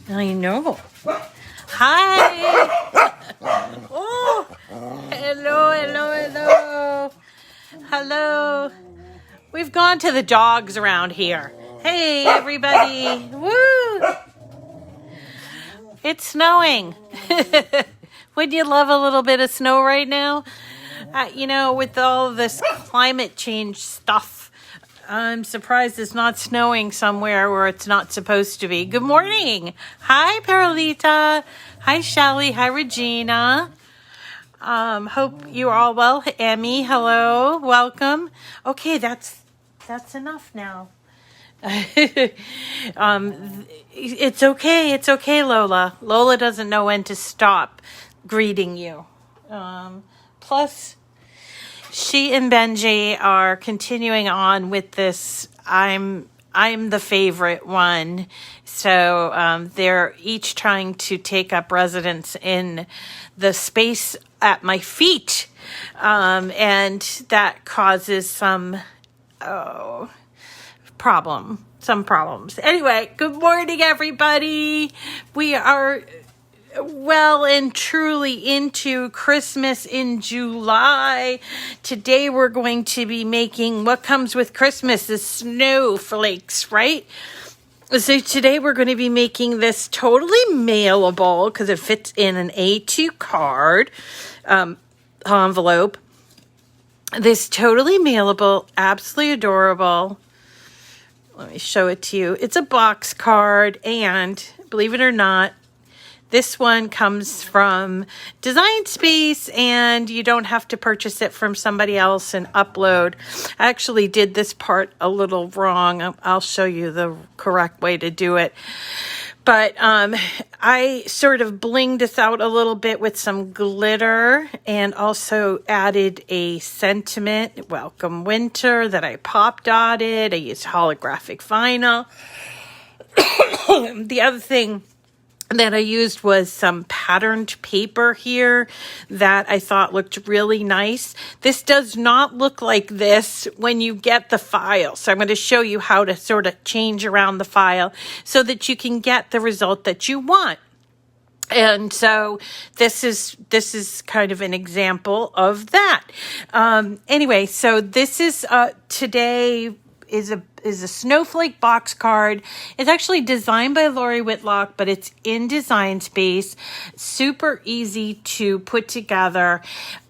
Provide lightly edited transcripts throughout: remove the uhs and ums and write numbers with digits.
I know. Hi. Oh, hello. Hello. We've gone to the dogs around here. Hey, everybody. Woo. It's snowing. Wouldn't you love a little bit of snow right now? With all this climate change stuff, I'm surprised it's not snowing somewhere where it's not supposed to be. Good morning. Hi, Paralita. Hi, Shelly. Hi, Regina. Hope you're all well. Emmy, hello. Welcome. Okay, that's enough now. It's okay. It's okay, Lola. Lola doesn't know when to stop greeting you. Plus, she and Benji are continuing on with this. I'm the favorite one. So they're each trying to take up residence in the space at my feet. And that causes some problems. Anyway, good morning, everybody. We are well and truly into Christmas in July. Today we're going to be making what comes with Christmas is snowflakes, right? So today we're going to be making this totally mailable because it fits in an A2 card envelope. This totally mailable, absolutely adorable. Let me show it to you. It's a box card, and believe it or not, this one comes from Design Space, and you don't have to purchase it from somebody else and upload. I actually did this part a little wrong. I'll show you the correct way to do it. But I sort of blinged this out a little bit with some glitter and also added a sentiment, Welcome Winter, that I pop dotted. I used holographic vinyl. The other thing that I used was some patterned paper here that I thought looked really nice. This does not look like this when you get the file. So I'm going to show you how to sort of change around the file so that you can get the result that you want. And so this is kind of an example of that. Anyway, so this is today is a snowflake box card. It's actually designed by Lori Whitlock, but it's in Design Space. Super easy to put together.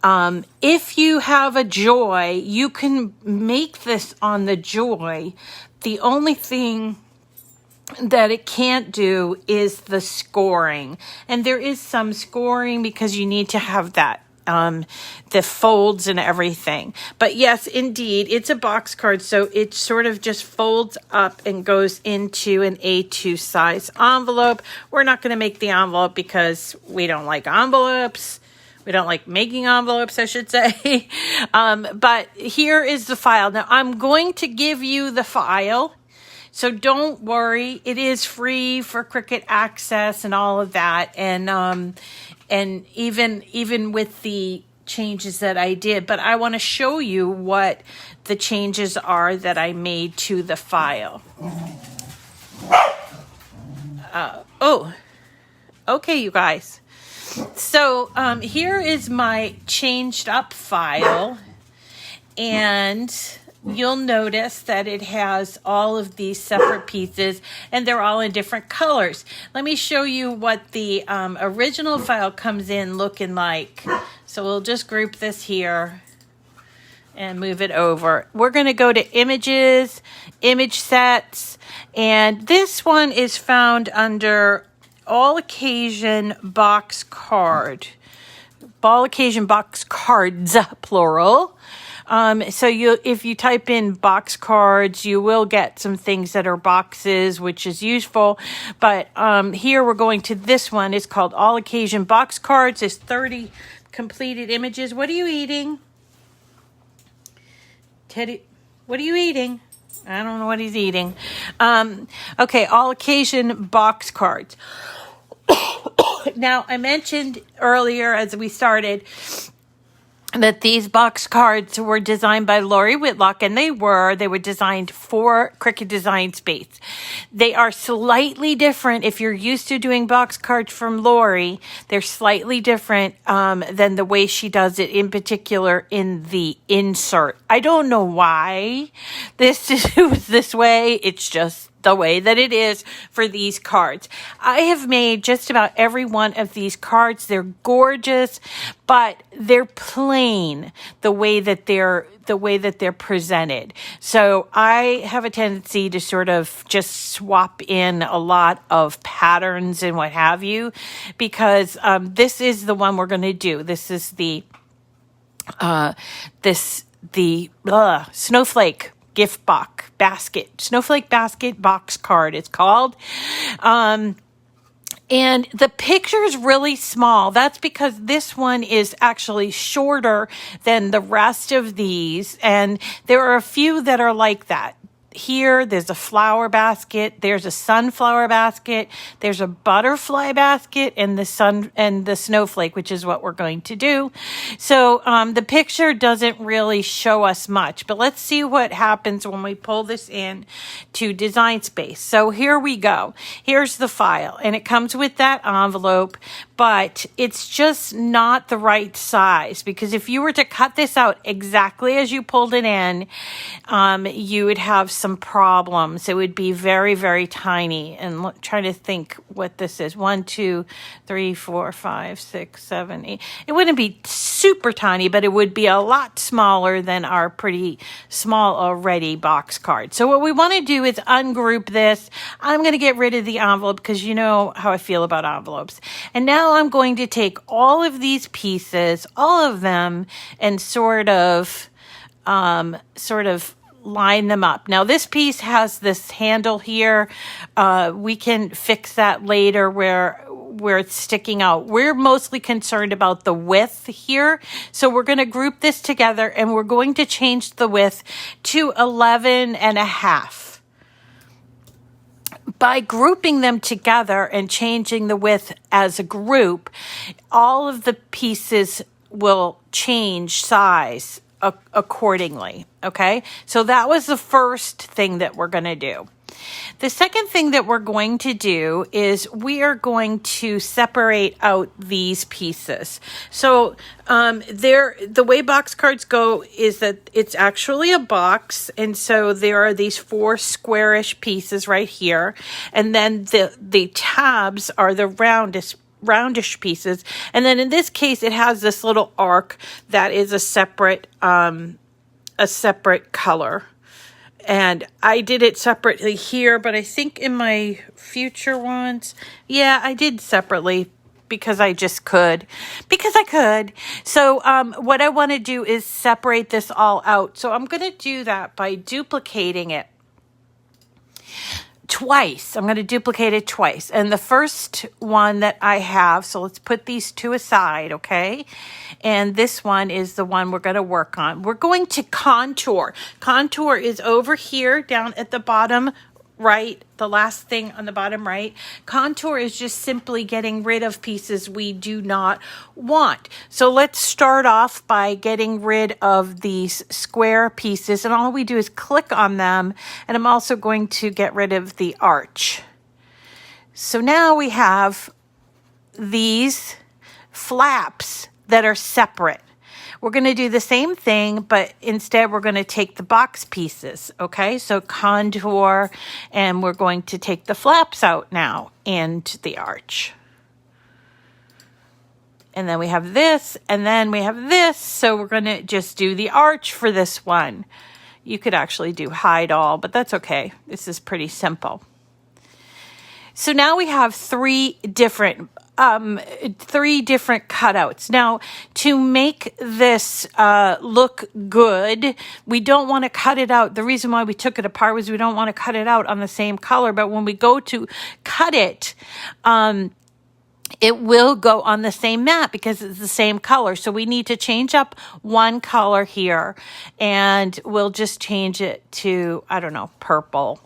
If you have a Joy, you can make this on the Joy. The only thing that it can't do is the scoring. And there is some scoring because you need to have that the folds and everything. But yes, indeed, it's a box card, so it sort of just folds up and goes into an A2 size envelope. We're not going to make the envelope because we don't like envelopes. We don't like making envelopes, I should say. But here is the file. Now, I'm going to give you the file, so don't worry. It is free for Cricut access and all of that. And even with the changes that I did, but I want to show you what the changes are that I made to the file. Okay, you guys. So here is my changed up file, and you'll notice that it has all of these separate pieces, and they're all in different colors. Let me show you what the original file comes in looking like. So we'll just group this here and move it over. We're going to go to Images, Image Sets, and this one is found under All Occasion Box Card. All Occasion Box Cards, plural. So if you type in box cards, you will get some things that are boxes, which is useful. But here we're going to this one. It's called All Occasion Box Cards. There's 30 completed images. What are you eating? Teddy, what are you eating? I don't know what he's eating. Okay, All Occasion Box Cards. Now, I mentioned earlier as we started that these box cards were designed by Lori Whitlock, and they were designed for Cricut Design Space. They are slightly different. If you're used to doing box cards from Lori, they're slightly different than the way she does it, in particular in the insert. I don't know why this is this way. It's just the way that it is for these cards. I have made just about every one of these cards. They're gorgeous, but they're plain the way that they're presented. So I have a tendency to sort of just swap in a lot of patterns and what have you, because this is the one we're going to do. This is the Snowflake gift box basket, Snowflake basket box card it's called. And the picture is really small. That's because this one is actually shorter than the rest of these. And there are a few that are like that. Here, there's a flower basket, there's a sunflower basket, there's a butterfly basket, and the snowflake, which is what we're going to do. So the picture doesn't really show us much, but let's see what happens when we pull this in to Design Space. So here we go. Here's the file, and it comes with that envelope, but it's just not the right size, because if you were to cut this out exactly as you pulled it in, you would have some problems. It would be very, very tiny. And trying to think what this is. 1, 2, 3, 4, 5, 6, 7, 8. It wouldn't be super tiny, but it would be a lot smaller than our pretty small already box card. So what we want to do is ungroup this. I'm going to get rid of the envelope because you know how I feel about envelopes. And now I'm going to take all of these pieces, all of them, and sort of line them up. Now this piece has this handle here. We can fix that later where it's sticking out. We're mostly concerned about the width here. So we're going to group this together and we're going to change the width to 11.5. By grouping them together and changing the width as a group, all of the pieces will change size accordingly. Okay, so that was the first thing that we're going to do. The second thing that we're going to do is we are going to separate out these pieces. So the way box cards go is that it's actually a box, and so there are these 4 squarish pieces right here, and then the tabs are the roundish pieces, and then in this case it has this little arc that is a separate color. And I did it separately here, but I think in my future ones, yeah, I did separately because I just could. Because I could. So what I want to do is separate this all out. So I'm going to do that by duplicating it twice. I'm going to duplicate it twice. And the first one that I have, so let's put these 2 aside, okay? And this one is the one we're going to work on. We're going to contour. Contour is over here down at the bottom right, the last thing on the bottom right. Contour is just simply getting rid of pieces we do not want. So let's start off by getting rid of these square pieces, and all we do is click on them, and I'm also going to get rid of the arch. So now we have these flaps that are separate. We're going to do the same thing, but instead we're going to take the box pieces, okay? So contour, and we're going to take the flaps out now and the arch. And then we have this, and then we have this, so we're going to just do the arch for this one. You could actually do hide all, but that's okay. This is pretty simple. So now we have 3 different cutouts. Now, to make this look good, we don't want to cut it out. The reason why we took it apart was we don't want to cut it out on the same color, but when we go to cut it, it will go on the same mat because it's the same color. So we need to change up one color here, and we'll just change it to, I don't know, purple.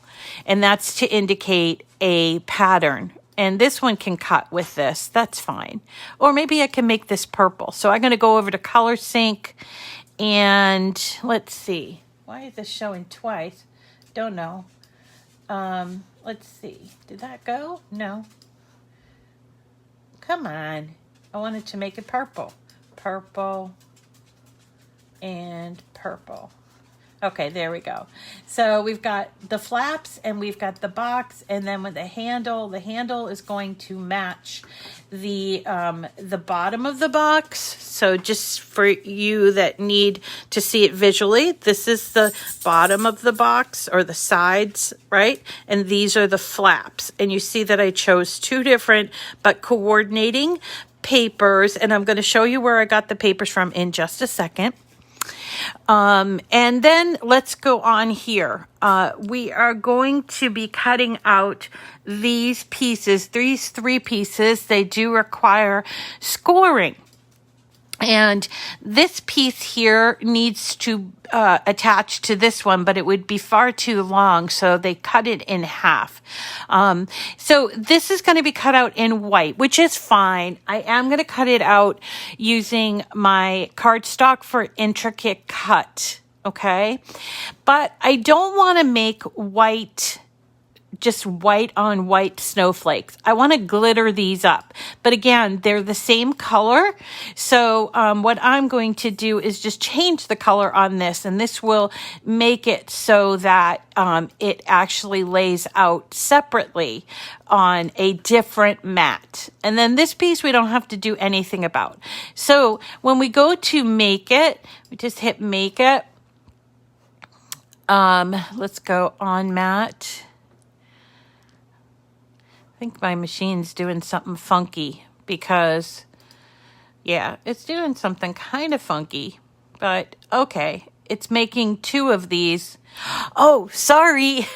And that's to indicate a pattern. And this one can cut with this. That's fine. Or maybe I can make this purple. So I'm going to go over to Color Sync. And let's see. Why is this showing twice? Don't know. Let's see. Did that go? No. Come on. I wanted to make it purple. Purple and purple. Okay, there we go. So we've got the flaps and we've got the box, and then with the handle is going to match the bottom of the box. So just for you that need to see it visually, this is the bottom of the box, or the sides, right? And these are the flaps. And you see that I chose two different but coordinating papers, and I'm going to show you where I got the papers from in just a second. And then let's go on here. We are going to be cutting out these pieces, these 3 pieces. They do require scoring. And this piece here needs to attach to this one, but it would be far too long, so they cut it in half. So this is going to be cut out in white, which is fine. I am going to cut it out using my cardstock for intricate cut, okay? But I don't want to make white, just white on white snowflakes. I want to glitter these up. But again, they're the same color. So what I'm going to do is just change the color on this, and this will make it so that it actually lays out separately on a different mat. And then this piece we don't have to do anything about. So when we go to make it, we just hit make it. Let's go on mat. I think my machine's doing something funky because, yeah, it's doing something kind of funky, but okay. It's making 2 of these. Oh, sorry.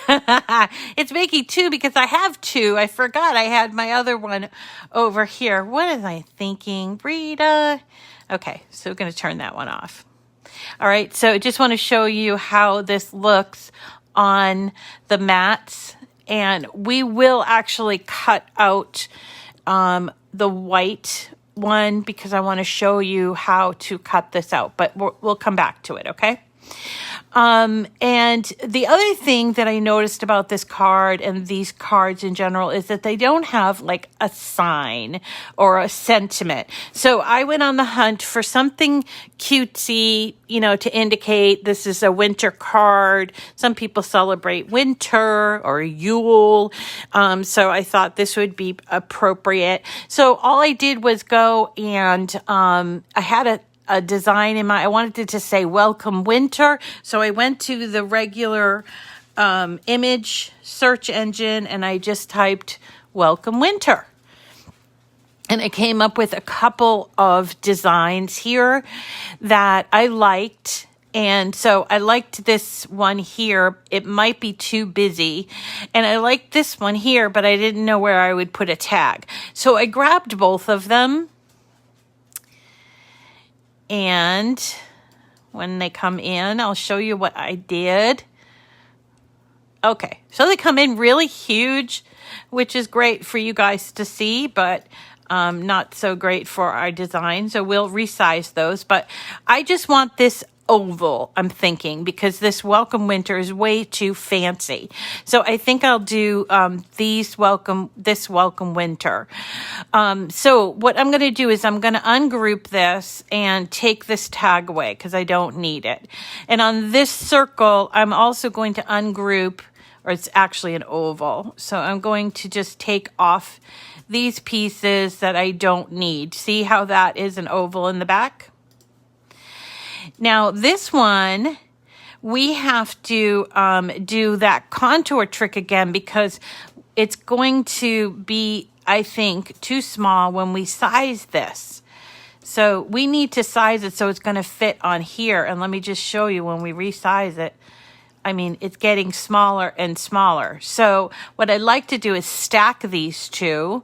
It's making 2 because I have 2. I forgot I had my other one over here. What am I thinking, Rita? Okay, so we're going to turn that one off. All right, so I just want to show you how this looks on the mats. And we will actually cut out the white one because I want to show you how to cut this out. But we'll come back to it, okay? And the other thing that I noticed about this card and these cards in general is that they don't have like a sign or a sentiment. So I went on the hunt for something cutesy, you know, to indicate this is a winter card. Some people celebrate winter or Yule. So I thought this would be appropriate. So all I did was go and I had a design in mind. I wanted it to say welcome winter. So I went to the regular image search engine and I just typed welcome winter. And I came up with a couple of designs here that I liked. And so I liked this one here. It might be too busy. And I liked this one here, but I didn't know where I would put a tag. So I grabbed both of them. And when they come in, I'll show you what I did. Okay, so they come in really huge, which is great for you guys to see, but not so great for our design. So we'll resize those. But I just want this oval, I'm thinking, because this welcome winter is way too fancy. So I think I'll do this welcome winter. So what I'm going to do is I'm going to ungroup this and take this tag away because I don't need it. And on this circle, I'm also going to ungroup, or it's actually an oval. So I'm going to just take off these pieces that I don't need. See how that is an oval in the back? Now, this one, we have to do that contour trick again because it's going to be, I think, too small when we size this. So we need to size it so it's going to fit on here. And let me just show you when we resize it. I mean, it's getting smaller and smaller. So what I'd like to do is stack these two.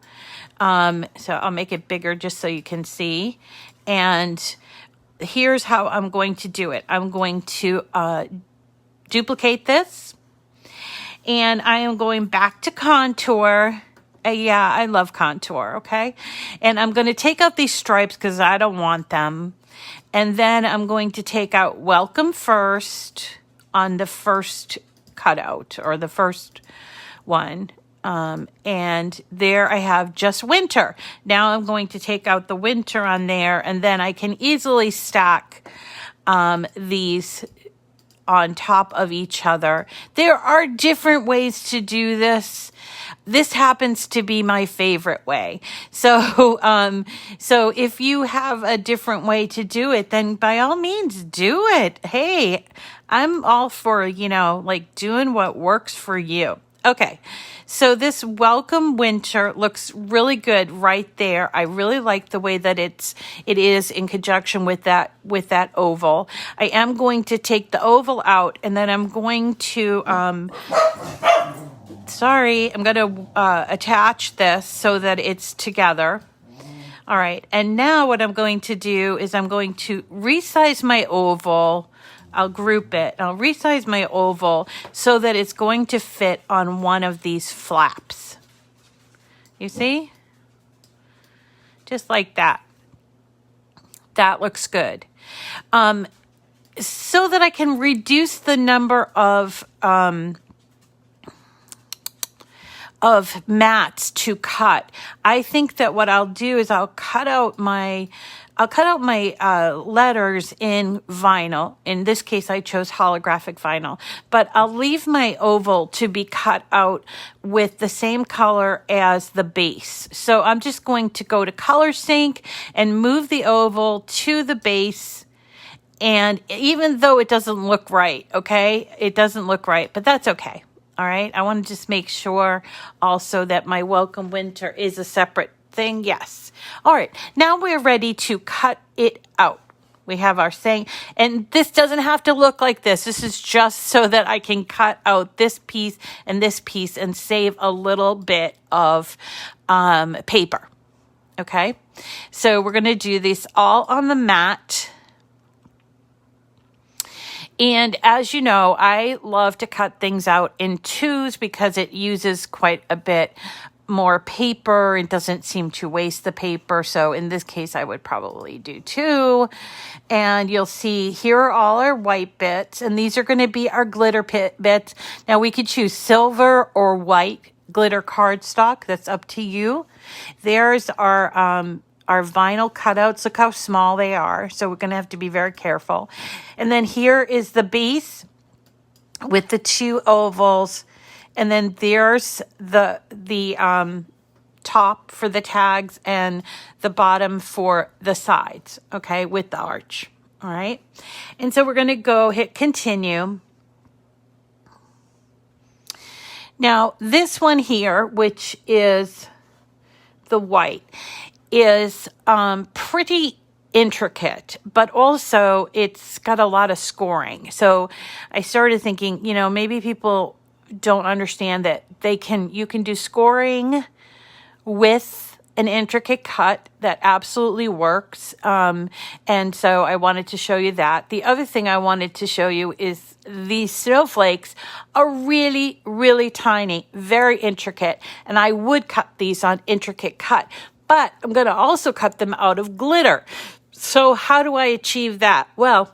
So I'll make it bigger just so you can see. And here's how I'm going to do it. I'm going to duplicate this. And I am going back to contour. Yeah, I love contour, okay? And I'm going to take out these stripes because I don't want them. And then I'm going to take out welcome first on the first cutout or the first one. And there I have just winter. Now I'm going to take out the winter on there, and then I can easily stack these on top of each other. There are different ways to do this. This happens to be my favorite way. So if you have a different way to do it, then by all means do it. Hey, I'm all for, like doing what works for you. Okay. So this welcome winter looks really good right there. I really like the way that it is in conjunction with that oval. I am going to take the oval out, and then I'm going to I'm going to attach this so that it's together. All right. And now what I'm going to do is I'm going to resize my oval. I'll group it. I'll resize my oval so that it's going to fit on one of these flaps. You see? Just like that. That looks good. So that I can reduce the number of mats to cut, I think that what I'll do is I'll cut out my letters in vinyl. In this case, I chose holographic vinyl, but I'll leave my oval to be cut out with the same color as the base. So I'm just going to go to Color Sync and move the oval to the base. And even though it doesn't look right, okay, it doesn't look right, but that's okay. All right. I want to just make sure also that my welcome winter is a separate thing. Yes. All right. Now we're ready to cut it out. We have our saying, and this doesn't have to look like this. This is just so that I can cut out this piece and save a little bit of paper. Okay. So we're going to do this all on the mat. And as you know, I love to cut things out in twos because it uses quite a bit more paper. It doesn't seem to waste the paper. So in this case, I would probably do 2. And you'll see here are all our white bits. And these are going to be our glitter bits. Now we could choose silver or white glitter cardstock. That's up to you. There's our vinyl cutouts. Look how small they are. So we're going to have to be very careful. And then here is the base with the 2 ovals. And then there's the top for the tags and the bottom for the sides, okay, with the arch. All right. And so we're going to go hit continue. Now, this one here, which is the white, is pretty intricate, but also it's got a lot of scoring. So I started thinking, maybe people don't understand that you can do scoring with an intricate cut that absolutely works. And so I wanted to show you that. The other thing I wanted to show you is these snowflakes are really, really tiny, very intricate. And I would cut these on intricate cut, but I'm going to also cut them out of glitter. So how do I achieve that? Well,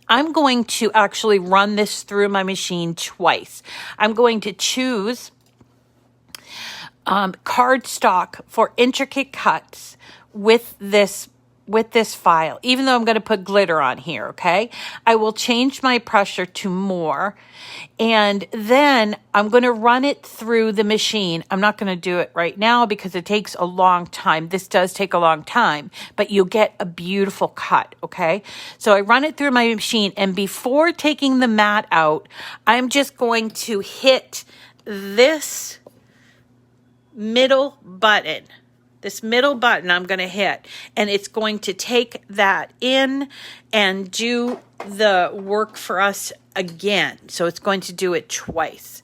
I'm going to actually run this through my machine twice. I'm going to choose cardstock for intricate cuts with this file, even though I'm going to put glitter on here, okay? I will change my pressure to more, and then I'm going to run it through the machine. I'm not going to do it right now because it takes a long time. This does take a long time, but you'll get a beautiful cut, okay? So I run it through my machine, and before taking the mat out, I'm just going to hit this middle button. This middle button I'm going to hit, and it's going to take that in and do the work for us again. So it's going to do it twice.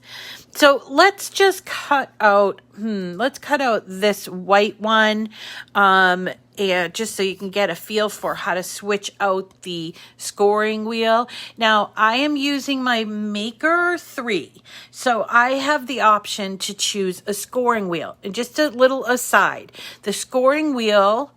So let's just cut out, let's cut out this white one, and just so you can get a feel for how to switch out the scoring wheel. Now, I am using my Maker 3, so I have the option to choose a scoring wheel. And just a little aside, the scoring wheel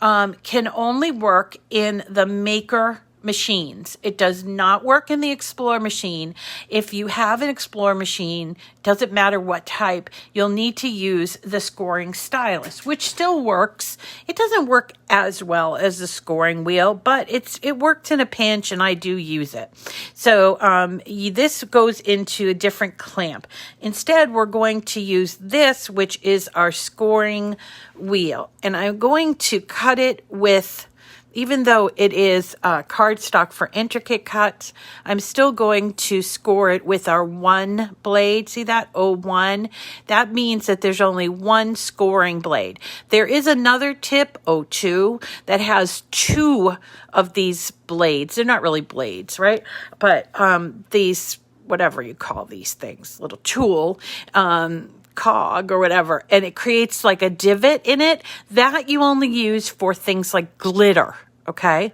can only work in the Maker machines. It does not work in the Explorer machine. If you have an Explorer machine, doesn't matter what type, you'll need to use the scoring stylus, which still works. It doesn't work as well as the scoring wheel, but it works in a pinch, and I do use it. So this goes into a different clamp. Instead, we're going to use this, which is our scoring wheel, and I'm going to cut it with, even though it is cardstock for intricate cuts, I'm still going to score it with our one blade. See that? 01? That means that there's only one scoring blade. There is another tip, 02, that has two of these blades. They're not really blades, right? But these, whatever you call these things, little tool, cog or whatever, and it creates like a divot in it that you only use for things like glitter. Okay.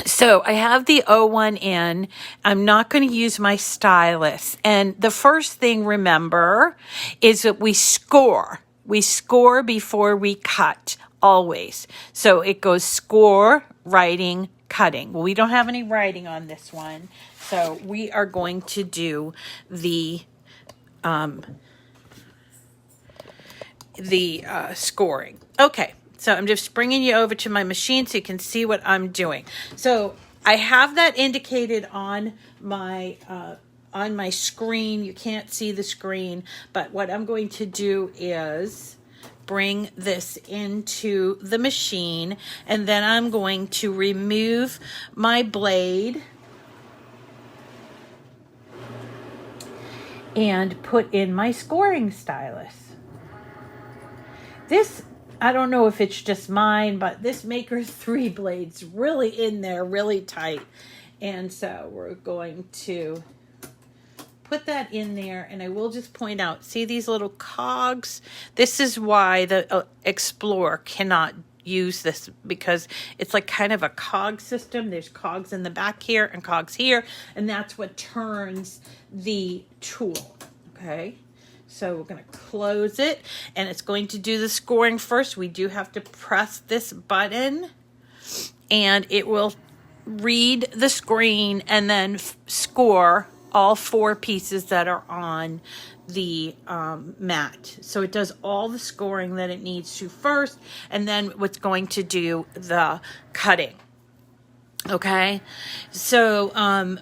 So I have the 01 in. I'm not going to use my stylus. And the first thing, remember, is that we score. We score before we cut, always. So it goes score, writing, cutting. Well, we don't have any writing on this one, so we are going to do the scoring. Okay, so I'm just bringing you over to my machine so you can see what I'm doing. So I have that indicated on my screen. You can't see the screen, but what I'm going to do is bring this into the machine, and then I'm going to remove my blade and put in my scoring stylus. This, I don't know if it's just mine, but this Maker 3 blade's really in there, really tight. And so we're going to put that in there, and I will just point out, see these little cogs? This is why the Explorer cannot use this, because it's like kind of a cog system. There's cogs in the back here and cogs here, and that's what turns the tool. Okay, so we're going to close it, and it's going to do the scoring first. We do have to press this button, and it will read the screen and then score all four pieces that are on the mat. So it does all the scoring that it needs to first, and then what's going to do the cutting. Okay, so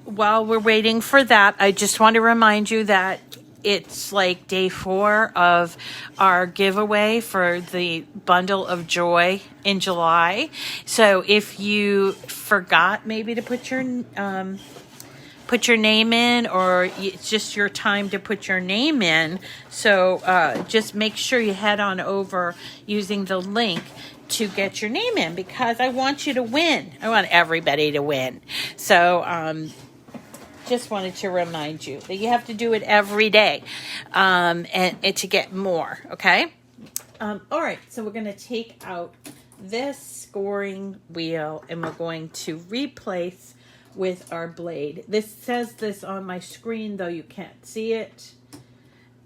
while we're waiting for that, I just want to remind you that it's like day 4 of our giveaway for the Bundle of Joy in July. So if you forgot maybe to put your name in, or it's just your time to put your name in, so just make sure you head on over using the link to get your name in, because I want you to win. I want everybody to win. So just wanted to remind you that you have to do it every day and to get more. Okay. All right, so we're going to take out this scoring wheel, and we're going to replace with our blade. This says this on my screen, though you can't see it.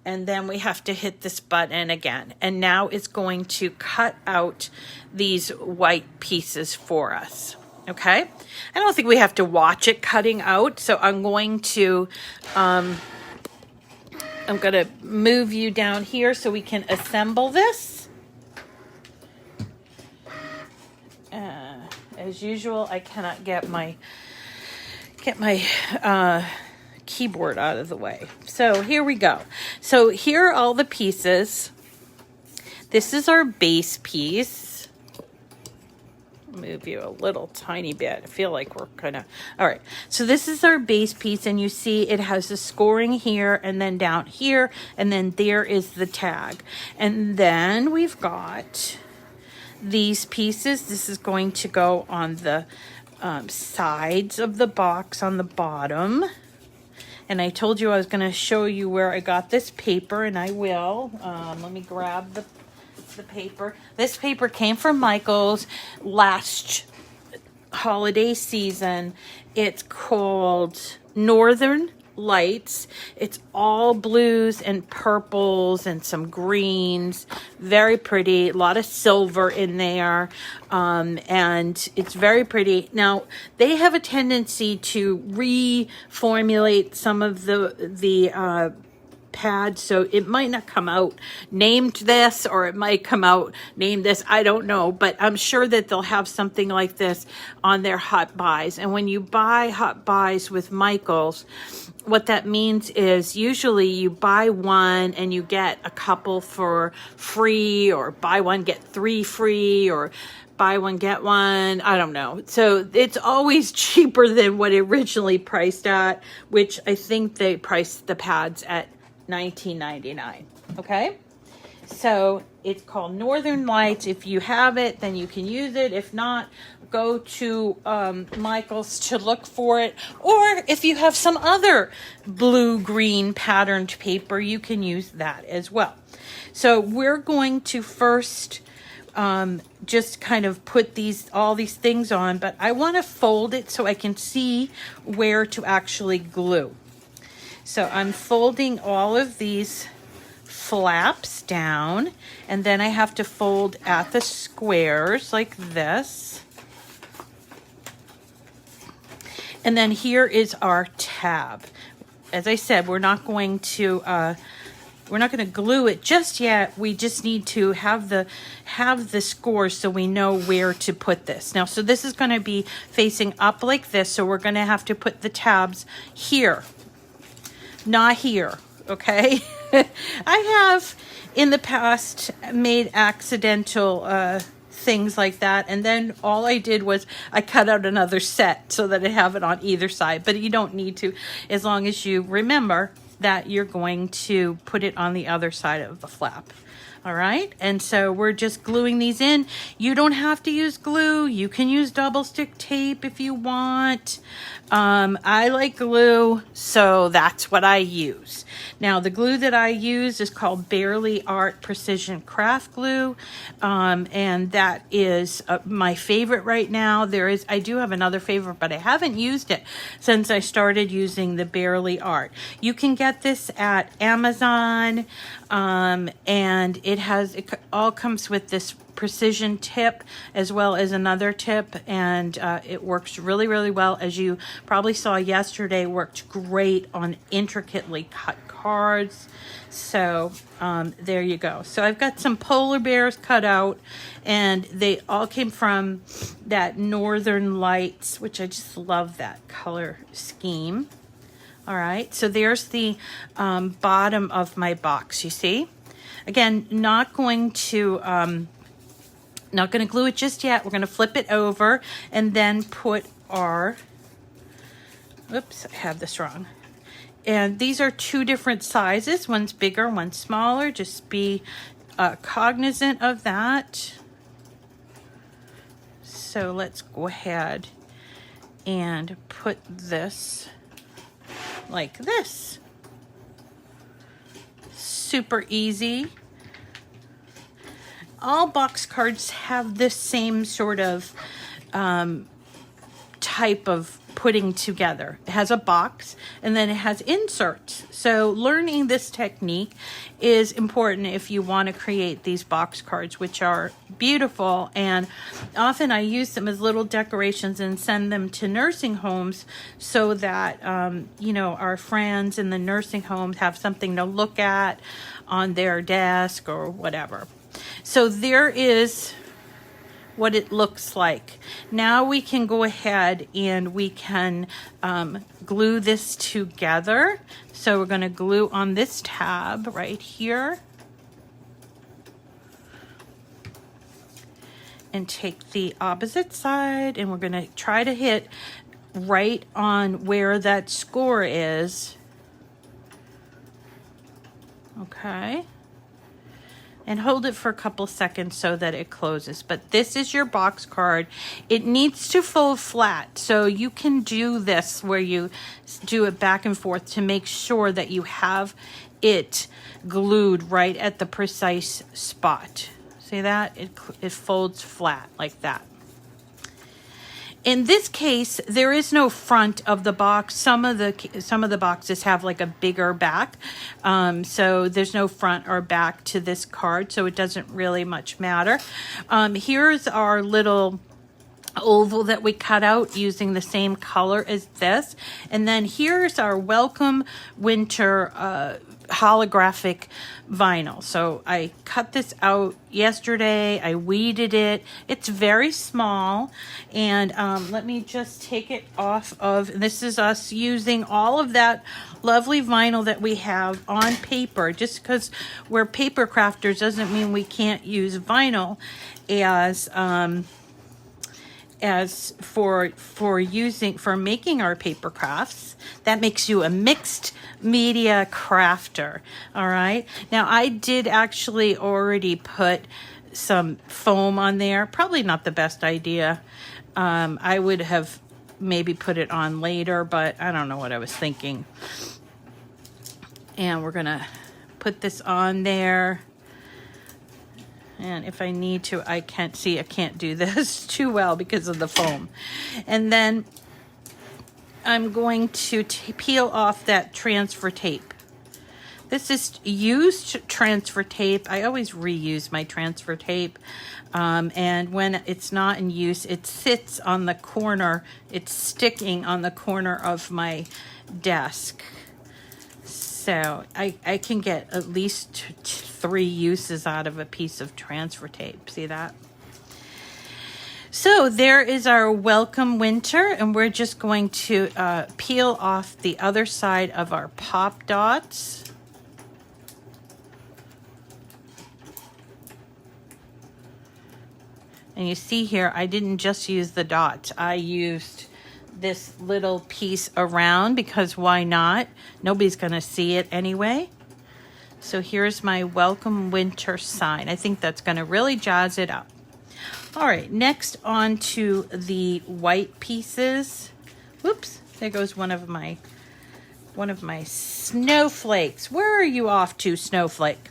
And then we have to hit this button again. And now it's going to cut out these white pieces for us. Okay? I don't think we have to watch it cutting out. So I'm going to move you down here so we can assemble this. As usual, I cannot get my keyboard out of the way. So here we go. So here are all the pieces. This is our base piece. Move you a little tiny bit. I feel like we're kind of, all right. So this is our base piece, and you see it has the scoring here, and then down here, and then there is the tag. And then we've got these pieces. This is going to go on the sides of the box on the bottom. And I told you I was going to show you where I got this paper, and I will. Let me grab the paper. This paper came from Michael's last holiday season. It's called Northern Lights. It's all blues and purples and some greens. Very pretty. A lot of silver in there. And it's very pretty. Now, they have a tendency to reformulate some of the pad, so it might not come out named this, or it might come out named this, I don't know, but I'm sure that they'll have something like this on their hot buys. And when you buy hot buys with Michael's, what that means is usually you buy one and you get a couple for free, or buy one get three free, or buy one get one, I don't know. So it's always cheaper than what it originally priced at, which I think they priced the pads at $19.99. Okay, so it's called Northern Lights. If you have it, then you can use it. If not, go to Michael's to look for it. Or if you have some other blue-green patterned paper, you can use that as well. So we're going to first just kind of put all these things on, but I want to fold it so I can see where to actually glue. So I'm folding all of these flaps down, and then I have to fold at the squares like this. And then here is our tab. As I said, we're not going to glue it just yet. We just need to have the scores so we know where to put this. Now, so this is going to be facing up like this, so we're going to have to put the tabs here. Not here, okay? I have in the past made accidental things like that, and then all I did was I cut out another set so that I have it on either side, but you don't need to, as long as you remember that you're going to put it on the other side of the flap. All right, and so we're just gluing these in. You don't have to use glue. You can use double stick tape if you want. I like glue, so that's what I use. Now, the glue that I use is called Barely Art Precision Craft Glue, and that is my favorite right now. I do have another favorite, but I haven't used it since I started using the Barely Art. You can get this at Amazon, and it all comes with this precision tip as well as another tip, and it works really, really well. As you probably saw yesterday, worked great on intricately cut cards. So there you go. So I've got some polar bears cut out, and they all came from that Northern Lights, which I just love that color scheme. All right, so there's the bottom of my box, you see. Again, not going to glue it just yet. We're going to flip it over and then put our, oops, I have this wrong. And these are two different sizes. One's bigger, one's smaller. Just be cognizant of that. So let's go ahead and put this like this. Super easy. All box cards have this same sort of type of putting together. It has a box and then it has inserts. So learning this technique is important if you want to create these box cards, which are beautiful. And often I use them as little decorations and send them to nursing homes so that, our friends in the nursing homes have something to look at on their desk or whatever. So there is what it looks like. Now we can go ahead and we can glue this together. So we're going to glue on this tab right here. And take the opposite side, and we're going to try to hit right on where that score is. Okay. and hold it for a couple seconds so that it closes. But this is your box card. It needs to fold flat, so you can do this where you do it back and forth to make sure that you have it glued right at the precise spot. See that? It folds flat like that. In this case, there is no front of the box. Some of the boxes have like a bigger back, so there's no front or back to this card, so it doesn't really much matter. Here's our little oval that we cut out using the same color as this, and then here's our welcome winter holographic vinyl. So I cut this out yesterday. I weeded it. It's very small, and let me just take it off of, this is us using all of that lovely vinyl that we have on paper. Just because we're paper crafters doesn't mean we can't use vinyl as for making our paper crafts. That makes you a mixed media crafter. All right, now I did actually already put some foam on there. Probably not the best idea. I would have maybe put it on later, but I don't know what I was thinking. And we're gonna put this on there. And if I need to, I can't do this too well because of the foam. And then I'm going to peel off that transfer tape. This is used transfer tape. I always reuse my transfer tape. And when it's not in use, it sits on the corner. It's sticking on the corner of my desk. So I can get at least 3 uses out of a piece of transfer tape. See that? So there is our welcome winter, and we're just going to peel off the other side of our pop dots. And you see here, I didn't just use the dots. I used this little piece around because why not? Nobody's going to see it anyway. So here's my welcome winter sign. I think that's going to really jazz it up. All right, next on to the white pieces. Whoops, there goes one of my snowflakes. Where are you off to, Snowflake?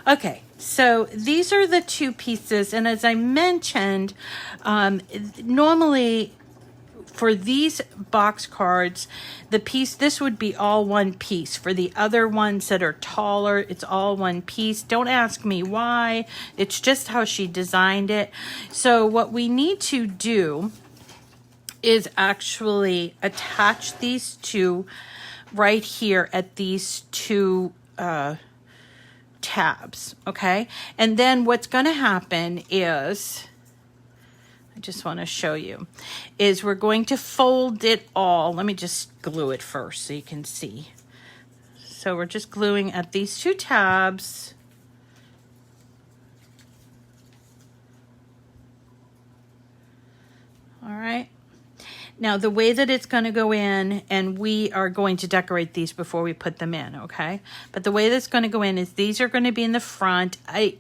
Okay, so these are the 2 pieces, and as I mentioned, normally for these box cards, this would be all one piece. For the other ones that are taller, it's all one piece. Don't ask me why. It's just how she designed it. So what we need to do is actually attach these 2 right here at these 2 tabs, okay? And then what's going to happen is, I just want to show you, is we're going to fold it all. Let me just glue it first so you can see. So we're just gluing at these 2 tabs. All right. Now the way that it's going to go in, and we are going to decorate these before we put them in, okay? But the way that's going to go in is these are going to be in the front.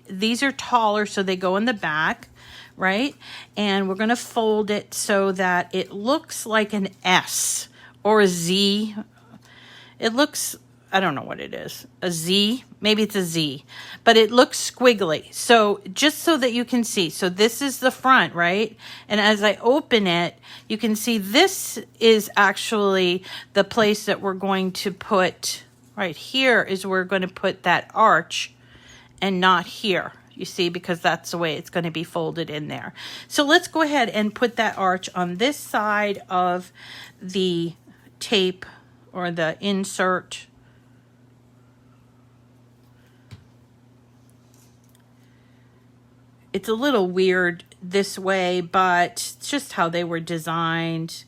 These are taller, so they go in the back, right? And we're going to fold it so that it looks like an S or a Z. It looks, I don't know what it is, a Z, maybe it's a Z, but it looks squiggly. So just so that you can see, so this is the front, right? And as I open it, you can see this is actually the place that we're going to put, right here is where we're going to put that arch, and not here. You see, because that's the way it's going to be folded in there. So let's go ahead and put that arch on this side of the tape or the insert. It's a little weird this way, but it's just how they were designed.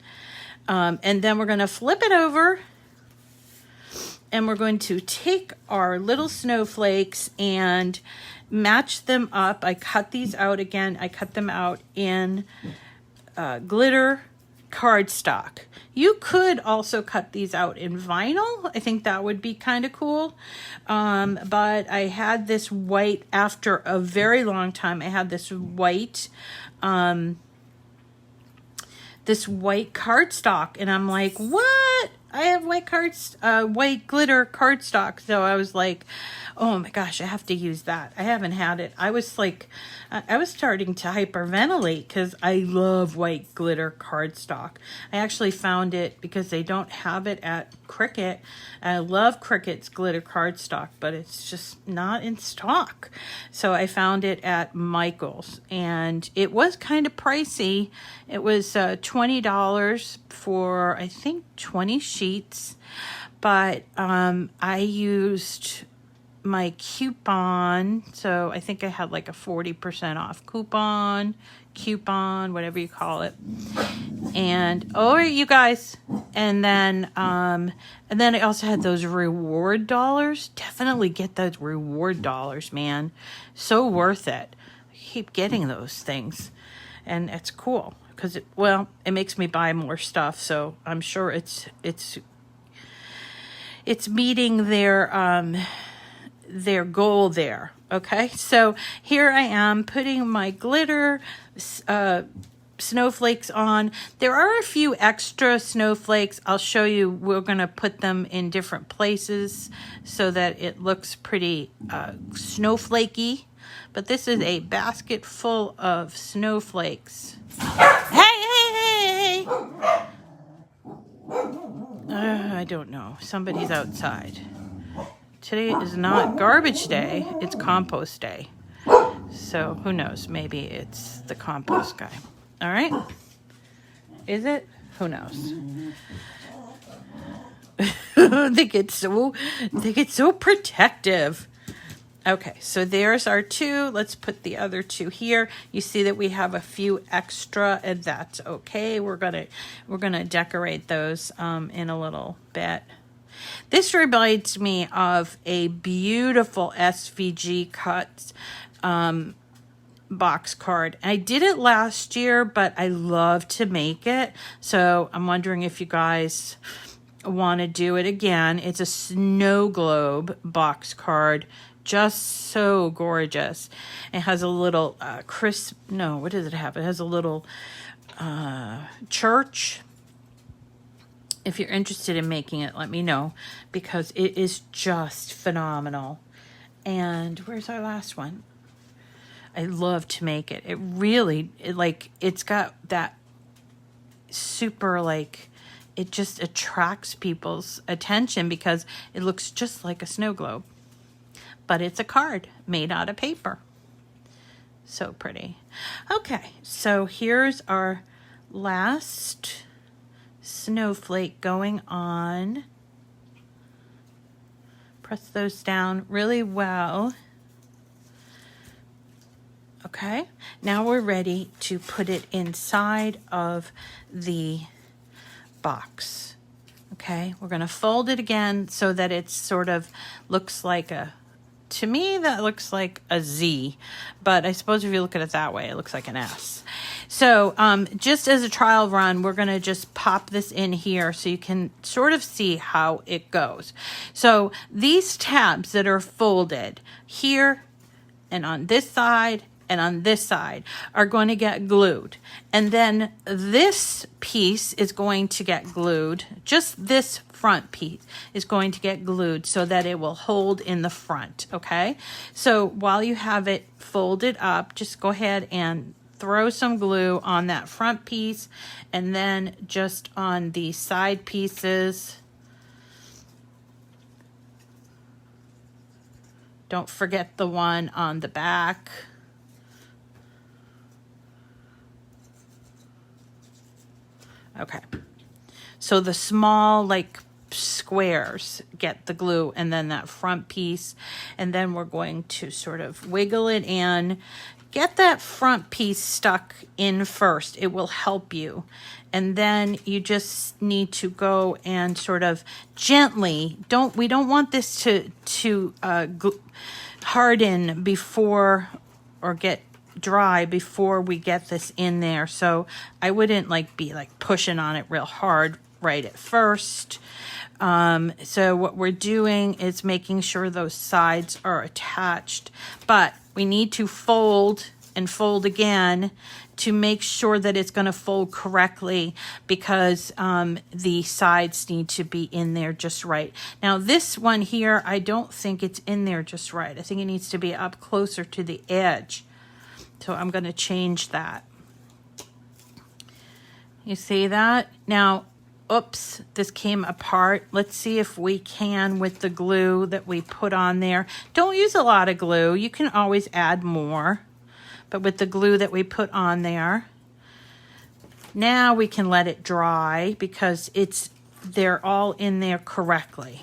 And then we're going to flip it over, and we're going to take our little snowflakes and match them up. I cut these out again. I cut them out in glitter cardstock. You could also cut these out in vinyl. I think that would be kind of cool. But I had this white, after a very long time, I had this white cardstock, and I'm like, what? I have white glitter cardstock. So I was like, oh my gosh, I have to use that. I haven't had it. I was like, I was starting to hyperventilate because I love white glitter cardstock. I actually found it because they don't have it at Cricut. I love Cricut's glitter cardstock, but it's just not in stock. So I found it at Michael's, and it was kind of pricey. It was $20 for, I think, 20 sheets, but I used my coupon, so I think I had like a 40% off coupon, whatever you call it. And you guys, and then I also had those reward dollars. Definitely get those reward dollars, man. So worth it. I keep getting those things, and it's cool because it makes me buy more stuff. So I'm sure it's meeting their goal there. Okay, so here I am putting my glitter snowflakes on. There are a few extra snowflakes. I'll show you. We're going to put them in different places so that it looks pretty snowflakey. But this is a basket full of snowflakes. Hey! I don't know. Somebody's outside. Today is not garbage day. It's compost day. So who knows? Maybe it's the compost guy. All right. Is it? Who knows? They get so protective. Okay, so there's our two. Let's put the other two here. You see that we have a few extra, and that's okay. We're gonna decorate those in a little bit. This reminds me of a beautiful SVG cuts box card. I did it last year, but I love to make it. So I'm wondering if you guys want to do it again. It's a snow globe box card. Just so gorgeous. It has a little what does it have? It has a little church. If you're interested in making it, let me know, because it is just phenomenal. And where's our last one? I love to make it. It's got that super, it just attracts people's attention because it looks just like a snow globe. But it's a card made out of paper. So pretty. Okay, so here's our last snowflake going on. Press those down really well. Okay, now we're ready to put it inside of the box. Okay, we're going to fold it again so that it sort of looks like to me, that looks like a Z, but I suppose if you look at it that way, it looks like an S. So just as a trial run, we're going to just pop this in here so you can sort of see how it goes. So these tabs that are folded here and on this side and on this side are going to get glued. And then this piece is going to get glued. Just this front piece is going to get glued so that it will hold in the front, okay? So while you have it folded up, just go ahead and throw some glue on that front piece, and then just on the side pieces. Don't forget the one on the back. Okay, so the small squares get the glue, and then that front piece, and then we're going to sort of wiggle it in. Get that front piece stuck in first. It will help you. And then you just need to go and sort of gently, we don't want this to harden before, or get dry before we get this in there. So I wouldn't be pushing on it real hard right at first. So what we're doing is making sure those sides are attached, but we need to fold and fold again to make sure that it's going to fold correctly, because the sides need to be in there just right. Now this one here, I don't think it's in there just right. I think it needs to be up closer to the edge. So I'm going to change that. You see that? Now, oops, this came apart. Let's see if we can with the glue that we put on there. Don't use a lot of glue. You can always add more. But with the glue that we put on there, now we can let it dry because they're all in there correctly.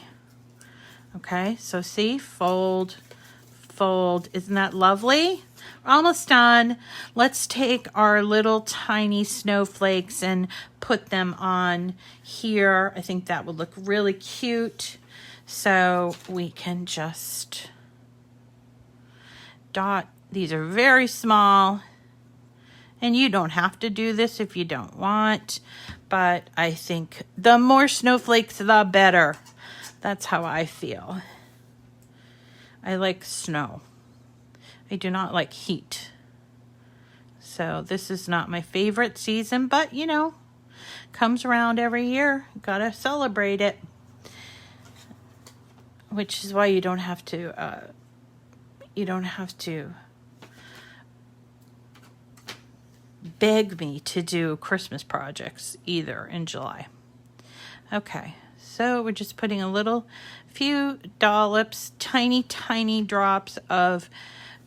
Okay, so see, fold, fold. Isn't that lovely? We're almost done. Let's take our little tiny snowflakes and put them on here. I think that would look really cute. So we can just dot. These are very small, and you don't have to do this if you don't want, but I think the more snowflakes, the better. That's how I feel. I like snow. I do not like heat. So this is not my favorite season, but you know, comes around every year. Gotta celebrate it. Which is why you don't have to beg me to do Christmas projects either in July. Okay, so we're just putting a few dollops, tiny drops of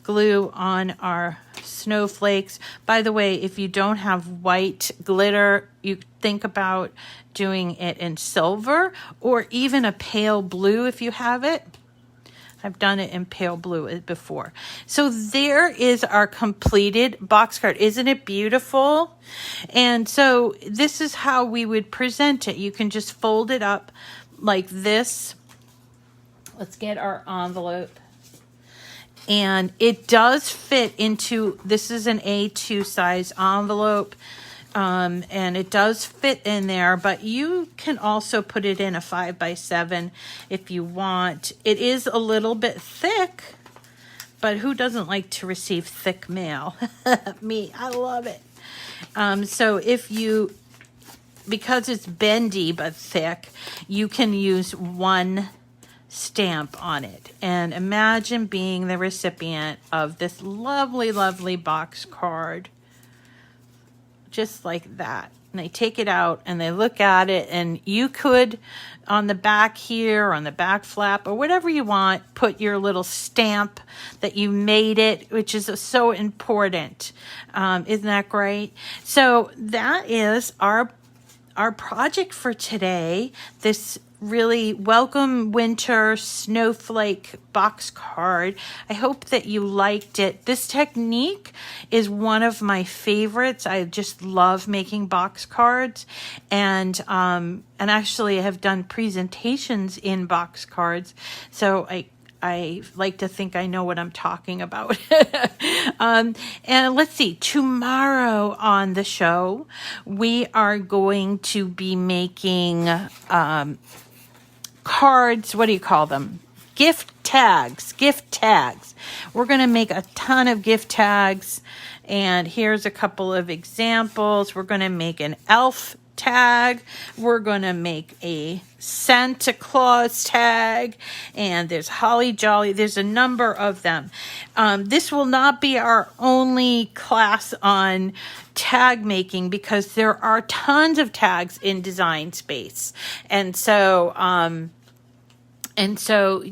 glue on our snowflakes. By the way, if you don't have white glitter, you think about doing it in silver or even a pale blue if you have it. I've done it in pale blue before. So there is our completed box card. Isn't it beautiful? And so this is how we would present it. You can just fold it up like this. Let's get our envelope. And it does fit into, this is an A2 size envelope. And it does fit in there, but you can also put it in a 5x7 if you want. It is a little bit thick, but who doesn't like to receive thick mail? Me, I love it. So because it's bendy but thick, you can use one stamp on it. And imagine being the recipient of this lovely, lovely box card. Just like that. And they take it out and they look at it, and you could, on the back here, on the back flap, or whatever you want, put your little stamp that you made it, which is so important. Isn't that great? So that is our project for today. This really welcome winter snowflake box card. I hope that you liked it. This technique is one of my favorites. I just love making box cards, and actually I have done presentations in box cards. So I like to think I know what I'm talking about. And let's see, tomorrow on the show, we are going to be making cards. What do you call them? Gift tags. We're going to make a ton of gift tags. And here's a couple of examples. We're going to make an elf tag. We're going to make a Santa Claus tag, and there's Holly Jolly. There's a number of them. This will not be our only class on tag making, because there are tons of tags in Design Space. And so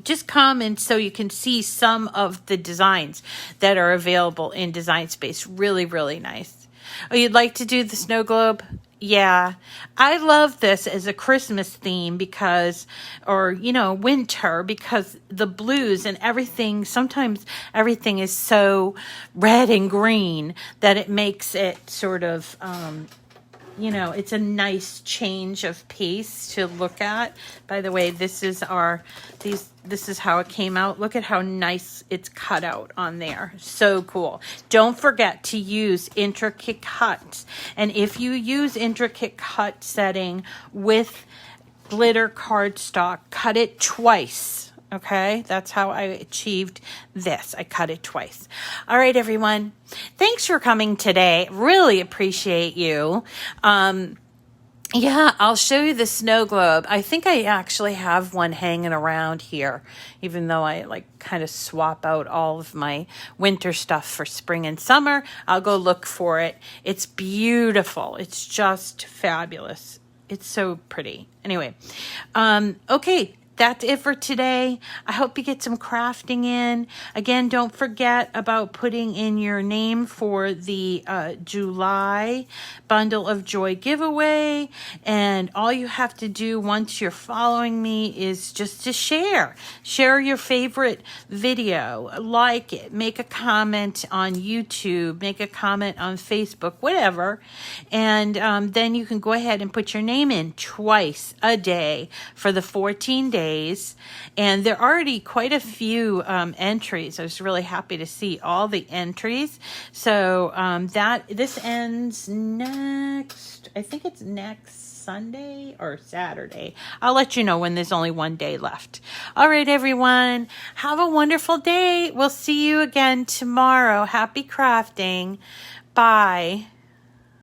just come, and so you can see some of the designs that are available in Design Space. Really, really nice. Oh, you'd like to do the snow globe? Yeah, I love this as a Christmas theme winter, because the blues and everything, sometimes everything is so red and green that it makes it sort of you know, it's a nice change of pace to look at. By the way, this is this is how it came out. Look at how nice it's cut out on there. So cool. Don't forget to use intricate cuts. And if you use intricate cut setting with glitter cardstock, cut it twice. Okay, that's how I achieved this. I cut it twice. All right, everyone. Thanks for coming today. Really appreciate you. Yeah, I'll show you the snow globe. I think I actually have one hanging around here, even though I like kind of swap out all of my winter stuff for spring and summer. I'll go look for it. It's beautiful. It's just fabulous. It's so pretty. Anyway, okay. That's it for today. I hope you get some crafting in. Again, don't forget about putting in your name for the July Bundle of Joy giveaway. And all you have to do once you're following me is just to share. Share your favorite video. Like it. Make a comment on YouTube. Make a comment on Facebook. Whatever. And then you can go ahead and put your name in twice a day for the 14 days. And there are already quite a few entries. I was really happy to see all the entries. So this ends next, I think it's next Sunday or Saturday. I'll let you know when there's only one day left. All right, everyone. Have a wonderful day. We'll see you again tomorrow. Happy crafting. Bye.